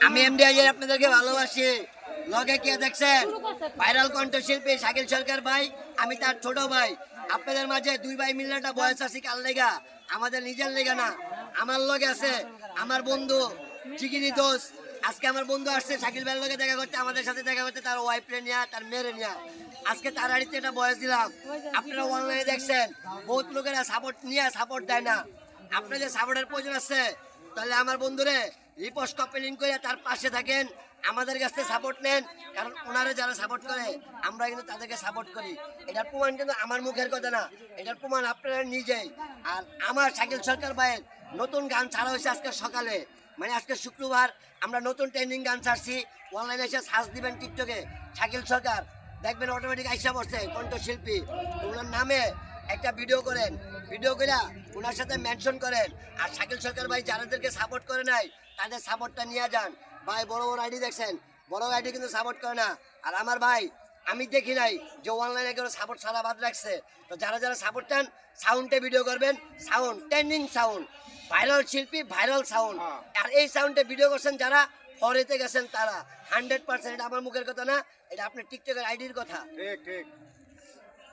আমি এমডি আজের আপনাদেরকে ভালোবাসি। লগে কে দেখছেন? ভাইরাল কণ্ঠশিল্পী শাকিল সরকার ভাই, আমি তার ছোট ভাই। আপনাদের মাঝে দুই ভাই মিলে একটা বয়স আছে কার লেগা, আমাদের নিজের লেগা না। আমার লগে আছে আমার বন্ধু চিকিনি দোষ। আজকে আমার বন্ধু আসছে শাকিল ভাইয়ের লগে দেখা করতে, আমাদের সাথে দেখা করতে, তার ওয়াইফরে নিয়ে, তার মেয়েরে নিয়ে। আজকে তার বাড়িতে একটা বয়স দিলাম। আপনারা অনলাইনে দেখছেন বহুত লোকেরা সাপোর্ট নিয়ে সাপোর্ট দেয় না। আপনাদের সাপোর্টের প্রয়োজন আছে, তাহলে আমার বন্ধুরে রিপোস্ট কপেলিং করে তার পাশে থাকেন, আমাদের কাছ থেকে সাপোর্ট নেন। কারণ ওনারা যারা সাপোর্ট করে আমরা কিন্তু তাদেরকে সাপোর্ট করি। এটার প্রমাণ কিন্তু আমার মুখের কথা না, এটার প্রমাণ আপনারা নিজেই। আর আমার শাকিল সরকার ভাইয়ের নতুন গান ছাড়া হয়েছে আজকে সকালে, মানে আজকে শুক্রবার। আমরা নতুন ট্রেন্ডিং গান ছাড়ছি, অনলাইনে এসে সার্চ দিবেন টিকটকে শাকিল সরকার, দেখবেন অটোমেটিক আইসা পড়ছে কণ্ঠশিল্পী। ওনার নামে একটা ভিডিও করেন, ভিডিও করে ওনার সাথে মেনশন করেন। আর শাকিল সরকার ভাই যাদেরকে সাপোর্ট করে নাই তাদের সাপোর্টটা নিয়ে যান। ভাই বড় বড় আইডি দেখছেন, বড় আইডি কিন্তু সাপোর্ট করে না। আর আমার ভাই আমি দেখি নাই যে অনলাইনে কেউ সাপোর্ট ছাড়া বাদ রাখছে। তো যারা যারা সাপোর্ট চান সাউন্ডে ভিডিও করবেন, সাউন্ড ট্রেন্ডিং সাউন্ড, ভাইরাল শিল্পী ভাইরাল সাউন্ড। আর এই সাউন্ডে ভিডিও করছেন যারা ফরেতে গেছেন তারা 100%, এটা আমার মুখের কথা না, এটা আপনার টিকটকের আইডির কথা। ঠিক ঠিক।